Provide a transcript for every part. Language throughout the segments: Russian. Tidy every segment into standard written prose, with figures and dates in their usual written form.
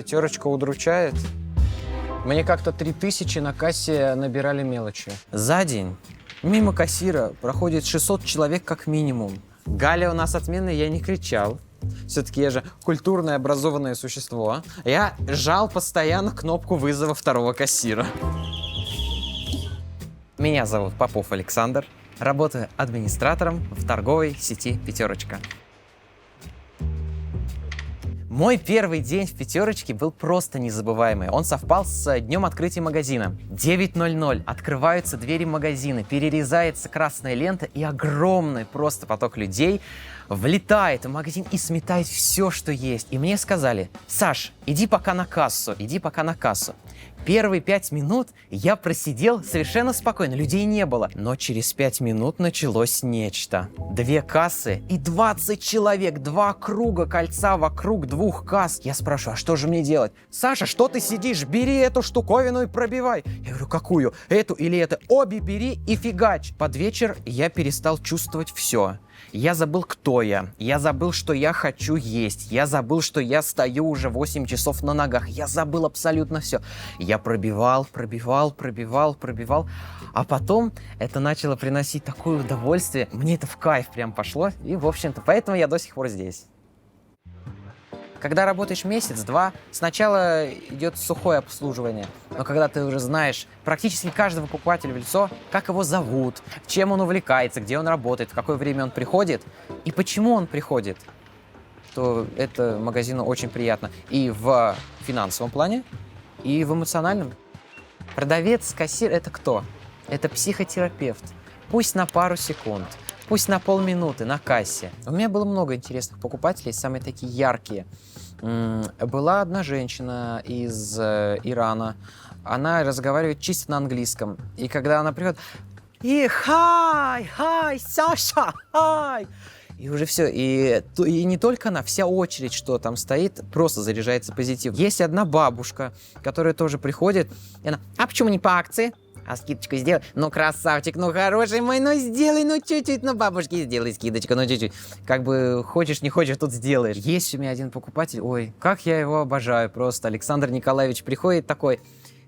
Пятерочка удручает. Мне как-то 3000 на кассе набирали мелочи. За день мимо кассира проходит 600 человек как минимум. Галя у нас отменная, я не кричал. Все-таки я же культурное образованное существо. Я жал постоянно кнопку вызова второго кассира. Меня зовут Попов Александр. Работаю администратором в торговой сети «Пятерочка». Мой первый день в «Пятерочке» был просто незабываемый. Он совпал с днем открытия магазина. 9:00. Открываются двери магазина, перерезается красная лента, и огромный просто поток людей влетает в магазин и сметает все, что есть. И мне сказали: Саш, иди пока на кассу, иди пока на кассу. Первые 5 минут я просидел совершенно спокойно, людей не было. Но через 5 минут началось нечто. 2 кассы и 20 человек, 2 круга кольца вокруг 2 касс. Я спрашиваю, а что же мне делать? Саша, что ты сидишь? Бери эту штуковину и пробивай. Я говорю, какую? Эту или это? Обе бери и фигач. Под вечер я перестал чувствовать все. Я забыл, кто я. Я забыл, что я хочу есть. Я забыл, что я стою уже 8 часов на ногах. Я забыл абсолютно все. Я пробивал. А потом это начало приносить такое удовольствие. Мне это в кайф прям пошло. И, в общем-то, поэтому я до сих пор здесь. Когда работаешь месяц-два, сначала идет сухое обслуживание. Но когда ты уже знаешь практически каждого покупателя в лицо, как его зовут, чем он увлекается, где он работает, в какое время он приходит и почему он приходит, то это магазину очень приятно. И в финансовом плане, и в эмоциональном. Продавец, кассир – это кто? Это психотерапевт. Пусть на пару секунд, пусть на полминуты на кассе. У меня было много интересных покупателей, самые такие яркие. Была одна женщина из Ирана. Она разговаривает чисто на английском. И когда она приходит, и хай, Саша, хай. И уже все. И не только она, вся очередь, что там стоит, просто заряжается позитив. Есть одна бабушка, которая тоже приходит. И она, а почему не по акции? А скидочку сделай? Ну, красавчик, ну, хороший мой, ну, сделай, ну, чуть-чуть, ну, бабушке сделай скидочку, ну, чуть-чуть. Как бы хочешь, не хочешь, тут сделаешь. Есть у меня один покупатель, ой, как я его обожаю просто. Александр Николаевич приходит такой,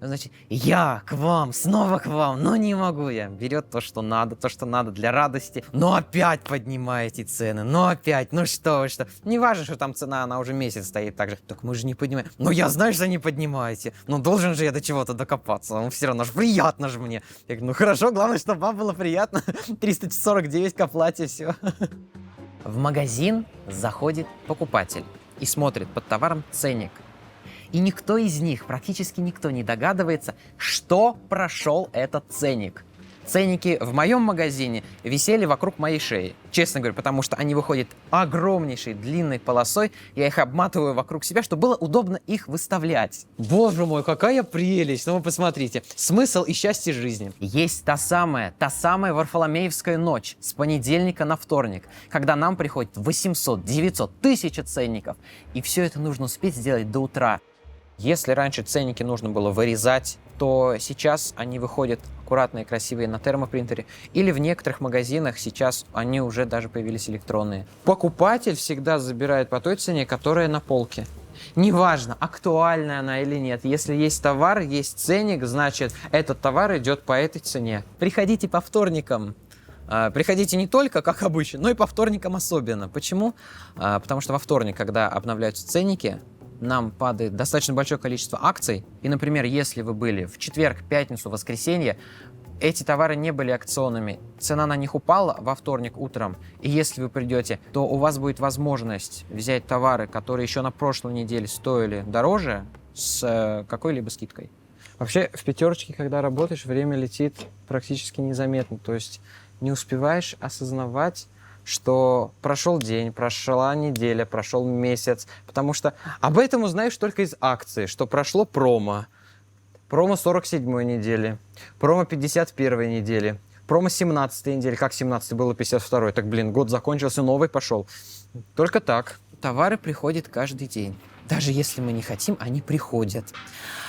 значит, я к вам, снова к вам, но не могу я. Берет то, что надо для радости. Но опять поднимаете цены, но опять, ну что вы, что. Не важно, что там цена, она уже месяц стоит так же. Так мы же не поднимаем. Ну я знаю, что не поднимаете. Ну должен же я до чего-то докопаться. Ну все равно же приятно же мне. Я говорю, ну хорошо, главное, чтобы вам было приятно. 349 к оплате, все. В магазин заходит покупатель и смотрит под товаром ценник. И никто из них, практически никто не догадывается, что прошел этот ценник. Ценники в моем магазине висели вокруг моей шеи. Честно говоря, потому что они выходят огромнейшей длинной полосой. Я их обматываю вокруг себя, чтобы было удобно их выставлять. Боже мой, какая прелесть! Ну вы посмотрите. Смысл и счастье жизни. Есть та самая Варфоломеевская ночь с понедельника на вторник, когда нам приходит 800, 900, 1000 ценников. И все это нужно успеть сделать до утра. Если раньше ценники нужно было вырезать, то сейчас они выходят аккуратные, красивые на термопринтере. Или в некоторых магазинах сейчас они уже даже появились электронные. Покупатель всегда забирает по той цене, которая на полке. Неважно, актуальна она или нет. Если есть товар, есть ценник, значит, этот товар идет по этой цене. Приходите по вторникам. Приходите не только, как обычно, но и по вторникам особенно. Почему? Потому что во вторник, когда обновляются ценники, нам падает достаточно большое количество акций. И, например, если вы были в четверг, пятницу, воскресенье, эти товары не были акционными, цена на них упала во вторник утром, и если вы придете, то у вас будет возможность взять товары, которые еще на прошлой неделе стоили дороже, с какой-либо скидкой. Вообще, в «Пятерочке», когда работаешь, время летит практически незаметно, то есть не успеваешь осознавать, что прошел день, прошла неделя, прошел месяц, потому что об этом узнаешь только из акции, что прошло промо 47-й недели, промо 51-й недели, промо 17-й недели, как 17-й было 52-й, так, блин, год закончился, новый пошел. Только так. Товары приходят каждый день. Даже если мы не хотим, они приходят.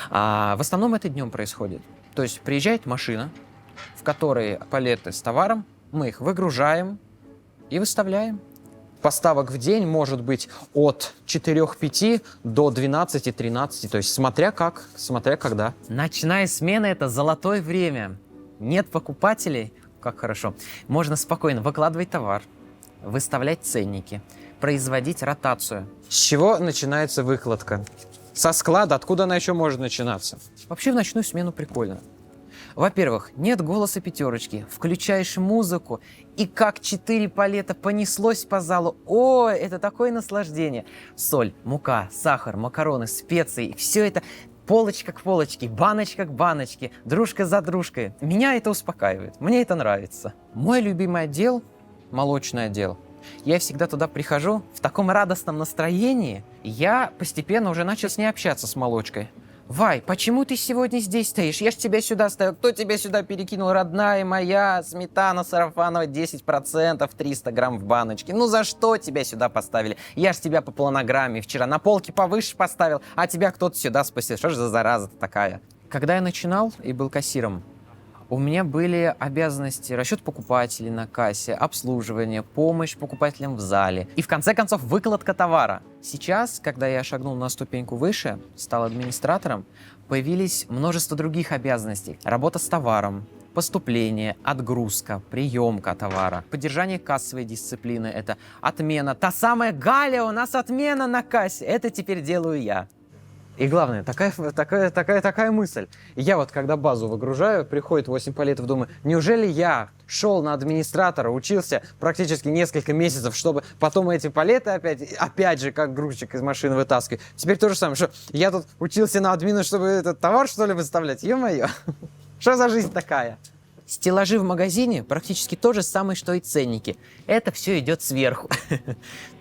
В основном это днем происходит. То есть приезжает машина, в которой палеты с товаром, мы их выгружаем и выставляем. поставок в день может быть от 4-5 до 12-13, то есть смотря как, смотря когда. Ночная смена – это золотое время. Нет покупателей, как хорошо. Можно спокойно выкладывать товар, выставлять ценники, производить ротацию. С чего начинается выкладка? Со склада, откуда она еще может начинаться? Вообще в ночную смену прикольно. Во-первых, нет голоса пятерочки, включаешь музыку, и как 4 палета понеслось по залу. О, это такое наслаждение. Соль, мука, сахар, макароны, специи, все это полочка к полочке, баночка к баночке, дружка за дружкой. Меня это успокаивает, мне это нравится. Мой любимый отдел – молочный отдел. Я всегда туда прихожу в таком радостном настроении. Я постепенно уже начал с ней общаться, с молочкой. Вай, почему ты сегодня здесь стоишь? Я ж тебя сюда ставил. Кто тебя сюда перекинул? Родная моя, сметана сарафановая 10%, 300 грамм в баночке. Ну за что тебя сюда поставили? Я ж тебя по планограмме вчера на полке повыше поставил, а тебя кто-то сюда спустил. Что ж за зараза такая? Когда я начинал и был кассиром, у меня были обязанности расчет покупателей на кассе, обслуживание, помощь покупателям в зале и, в конце концов, выкладка товара. Сейчас, когда я шагнул на ступеньку выше, стал администратором, появились множество других обязанностей. Работа с товаром, поступление, отгрузка, приемка товара, поддержание кассовой дисциплины, это отмена. Та самая Галя, у нас отмена на кассе, это теперь делаю я. И главное, такая мысль. Я вот, когда базу выгружаю, приходит 8 палетов, думаю, неужели я шел на администратора, учился практически несколько месяцев, чтобы потом эти палеты опять же, как грузчик из машины вытаскивать. Теперь то же самое, что я тут учился на админа, чтобы этот товар, что ли, выставлять? Ё-моё, что за жизнь такая? Стеллажи в магазине практически то же самое, что и ценники. Это все идет сверху.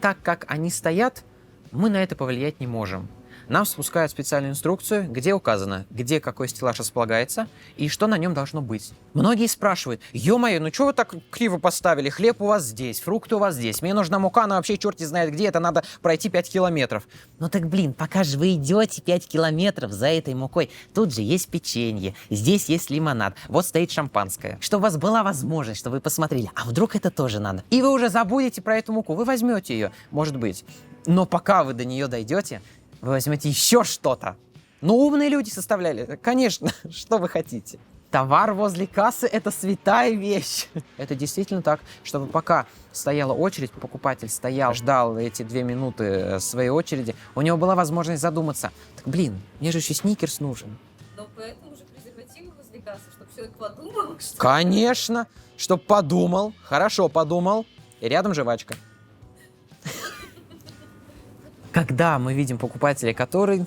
Так как они стоят, мы на это повлиять не можем. Нам спускают специальную инструкцию, где указано, где какой стеллаж располагается и что на нем должно быть. Многие спрашивают, ё-моё, ну что вы так криво поставили? Хлеб у вас здесь, фрукты у вас здесь, мне нужна мука, но вообще черт не знает где, это надо пройти 5 километров. Ну так блин, пока же вы идете 5 километров за этой мукой, тут же есть печенье, здесь есть лимонад, вот стоит шампанское. Чтобы у вас была возможность, чтобы вы посмотрели, а вдруг это тоже надо? И вы уже забудете про эту муку, вы возьмете ее, может быть. Но пока вы до нее дойдете, вы возьмете еще что-то. Ну, умные люди составляли. Конечно, что вы хотите. Товар возле кассы – это святая вещь. Это действительно так, чтобы пока стояла очередь, покупатель стоял, ждал эти 2 минуты своей очереди, у него была возможность задуматься. Так, блин, мне же еще сникерс нужен. Но поэтому же презервативы возле кассы, чтобы человек подумал, что... Конечно, чтоб подумал, хорошо подумал, и рядом жвачка. Когда мы видим покупателя, который,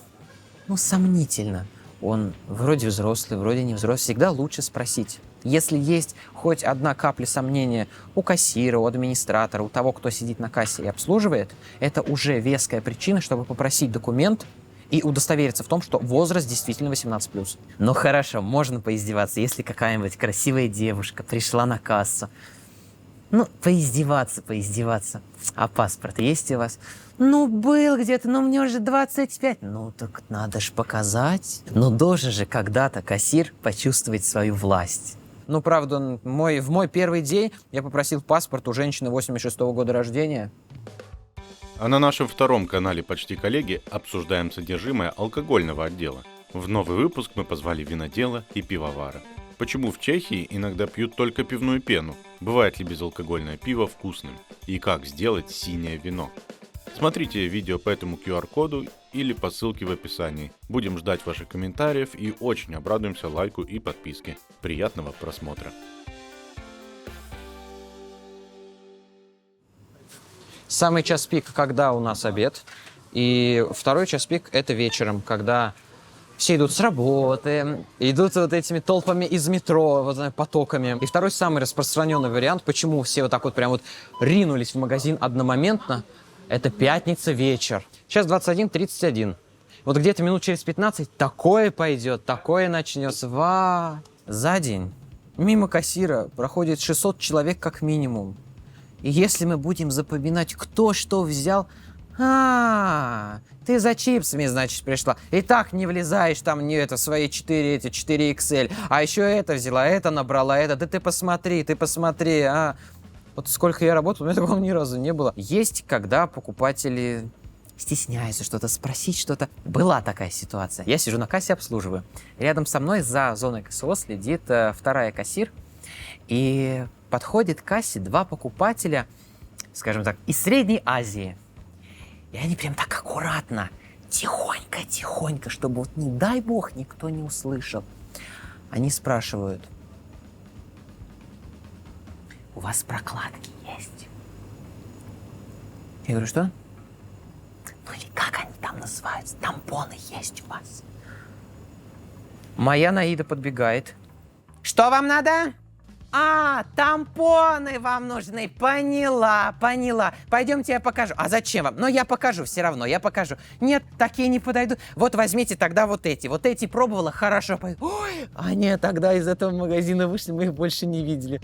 ну, сомнительно, он вроде взрослый, вроде не взрослый, всегда лучше спросить. Если есть хоть одна капля сомнения у кассира, у администратора, у того, кто сидит на кассе и обслуживает, это уже веская причина, чтобы попросить документ и удостовериться в том, что возраст действительно 18+. Ну хорошо, можно поиздеваться, если какая-нибудь красивая девушка пришла на кассу. Ну, поиздеваться. А паспорт есть у вас? Ну, был где-то, но мне уже 25. Ну, так надо ж показать. Ну, должен же когда-то кассир почувствовать свою власть. Ну, правда, в мой первый день я попросил паспорт у женщины 86-го года рождения. А на нашем втором канале «Почти коллеги» обсуждаем содержимое алкогольного отдела. В новый выпуск мы позвали винодела и пивовара. Почему в Чехии иногда пьют только пивную пену? Бывает ли безалкогольное пиво вкусным? И как сделать синее вино? Смотрите видео по этому QR-коду или по ссылке в описании. Будем ждать ваших комментариев и очень обрадуемся лайку и подписке. Приятного просмотра! Самый час пик, когда у нас обед. И второй час пик – это вечером, когда все идут с работы, идут вот этими толпами из метро, вот, потоками. И второй самый распространенный вариант, почему все вот так вот прям вот ринулись в магазин одномоментно, это пятница вечер. Сейчас 21:31. Вот где-то минут через 15 такое пойдет, такое начнется. За день мимо кассира проходит 600 человек как минимум. И если мы будем запоминать, кто что взял... ты за чипсами, значит, пришла. И так не влезаешь там не это, свои 4 XL. А еще это взяла, это набрала, это. Да ты посмотри, Вот Вот сколько я работал, у меня такого ни разу не было. Есть, когда покупатели стесняются что-то спросить, что-то. Была такая ситуация. Я сижу на кассе, обслуживаю. Рядом со мной за зоной КСО следит вторая кассир. И подходит к кассе два покупателя, скажем так, из Средней Азии. И они прям так аккуратно, тихонько, чтобы вот не дай бог никто не услышал. Они спрашивают: у вас прокладки есть? Я говорю: что? Ну или как они там называются? Тампоны есть у вас? Моя Наида подбегает. Что вам надо? А, тампоны вам нужны. Поняла. Пойдемте я покажу. А зачем вам? Но я покажу все равно, я покажу. Нет, такие не подойдут. Вот возьмите тогда вот эти. Вот эти пробовала, хорошо. Ой, а нет, тогда из этого магазина вышли, мы их больше не видели.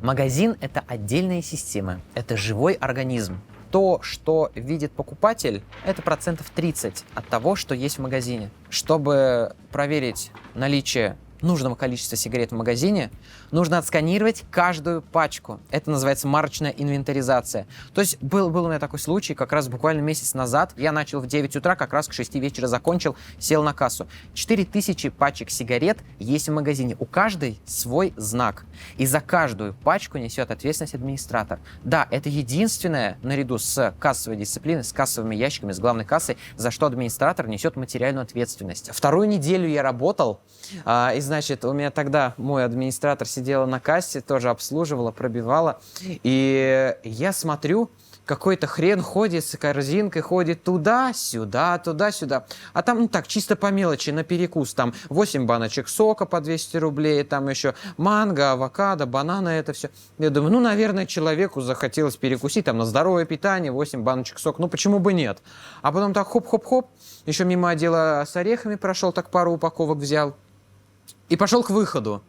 Магазин – это отдельная система. Это живой организм. То, что видит покупатель, это 30% от того, что есть в магазине. Чтобы проверить наличие нужного количества сигарет в магазине, нужно отсканировать каждую пачку. Это называется марочная инвентаризация. То есть был у меня такой случай, как раз буквально месяц назад. Я начал в 9 утра, как раз к 6 вечера закончил, сел на кассу. 4000 пачек сигарет есть в магазине. У каждой свой знак. И за каждую пачку несет ответственность администратор. Да, это единственное, наряду с кассовой дисциплиной, с кассовыми ящиками, с главной кассой, за что администратор несет материальную ответственность. Вторую неделю я работал, и значит, у меня тогда мой администратор сидела на кассе, тоже обслуживала, пробивала. И я смотрю, какой-то хрен ходит с корзинкой, ходит туда-сюда. А там, ну так, чисто по мелочи, на перекус. Там 8 баночек сока по 200 рублей, там еще манго, авокадо, бананы, это все. Я думаю, ну, наверное, человеку захотелось перекусить, там, на здоровое питание, 8 баночек сока. Ну, почему бы нет? А потом так хоп-хоп-хоп, еще мимо отдела с орехами прошел, так пару упаковок взял. И пошел к выходу.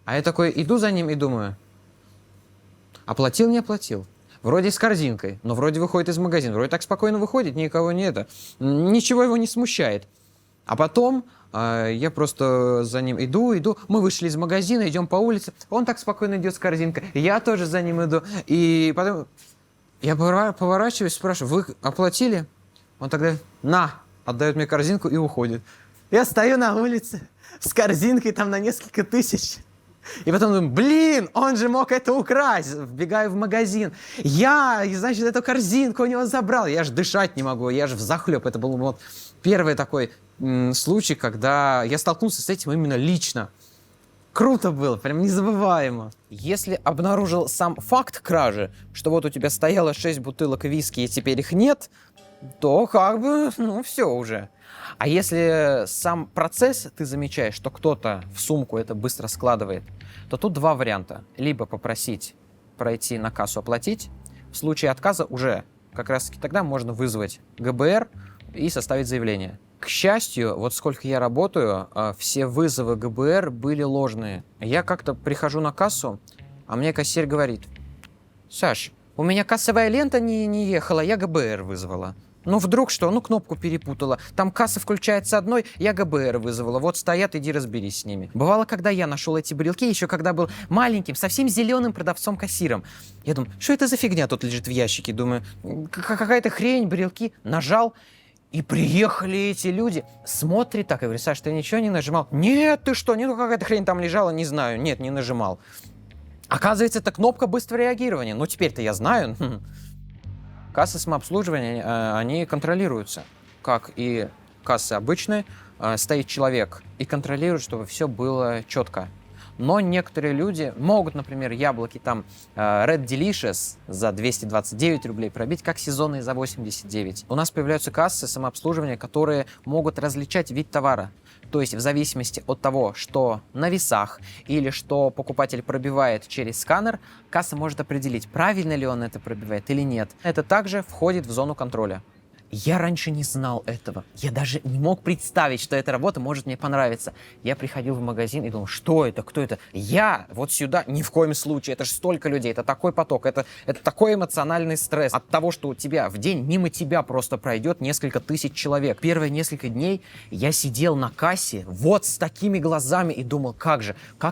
А я такой иду за ним и думаю, оплатил, не оплатил. Вроде с корзинкой, но вроде выходит из магазина. Вроде так спокойно выходит, никого не это. Ничего его не смущает. А потом я просто за ним иду. Мы вышли из магазина, идем по улице. Он так спокойно идет с корзинкой. Я тоже за ним иду. И потом я поворачиваюсь, спрашиваю, вы оплатили? Он тогда отдает мне корзинку и уходит. Я стою на улице с корзинкой там на несколько тысяч. И потом думаю, блин, он же мог это украсть. Вбегаю в магазин. Значит, эту корзинку у него забрал. Я же дышать не могу, я же взахлеб. Это был вот первый такой случай, когда я столкнулся с этим именно лично. Круто было, прям незабываемо. Если обнаружил сам факт кражи, что вот у тебя стояло 6 бутылок виски, и теперь их нет, то как бы, все уже. А если сам процесс ты замечаешь, что кто-то в сумку это быстро складывает, то тут два варианта. Либо попросить пройти на кассу оплатить. В случае отказа уже как раз таки тогда можно вызвать ГБР и составить заявление. К счастью, вот сколько я работаю, все вызовы ГБР были ложные. Я как-то прихожу на кассу, а мне кассир говорит: Саш, у меня кассовая лента не ехала, я ГБР вызвала. Ну, вдруг что? Ну, кнопку перепутала. Там касса включается одной, я ГБР вызвала. Вот стоят, иди разберись с ними. Бывало, когда я нашел эти брелки, еще когда был маленьким, совсем зеленым продавцом-кассиром. Я думаю, что это за фигня тут лежит в ящике? Думаю, какая-то хрень, брелки. Нажал, и приехали эти люди. Смотрит так, я говорю, Саш, ты ничего не нажимал? Нет, ты что? Нет, какая-то хрень там лежала, не знаю. Нет, не нажимал. Оказывается, это кнопка быстрого реагирования. Ну, теперь-то я знаю. Кассы самообслуживания, они контролируются, как и кассы обычные. Стоит человек и контролирует, чтобы все было четко. Но некоторые люди могут, например, яблоки там Red Delicious за 229 рублей пробить, как сезонные за 89. У нас появляются кассы самообслуживания, которые могут различать вид товара. То есть в зависимости от того, что на весах или что покупатель пробивает через сканер, касса может определить, правильно ли он это пробивает или нет. Это также входит в зону контроля. Я раньше не знал этого. Я даже не мог представить, что эта работа может мне понравиться. Я приходил в магазин и думал, что это, кто это? Я вот сюда? Ни в коем случае. Это же столько людей, это такой поток, это такой эмоциональный стресс от того, что у тебя в день мимо тебя просто пройдет несколько тысяч человек. Первые несколько дней я сидел на кассе вот с такими глазами и думал, как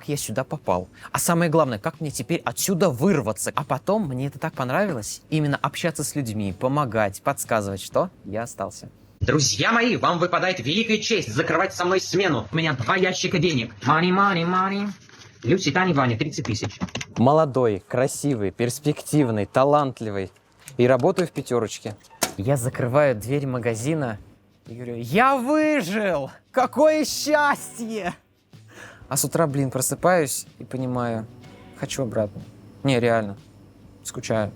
я сюда попал? А самое главное, как мне теперь отсюда вырваться? А потом мне это так понравилось. Именно общаться с людьми, помогать, подсказывать, что я остался. Друзья мои, вам выпадает великая честь закрывать со мной смену. У меня 2 ящика денег. Money. Люси, Таня, Ваня, 30 тысяч. Молодой, красивый, перспективный, талантливый. И работаю в 5. Я закрываю дверь магазина и говорю, я выжил! Какое счастье! А с утра, просыпаюсь и понимаю, хочу обратно. Не, реально, скучаю.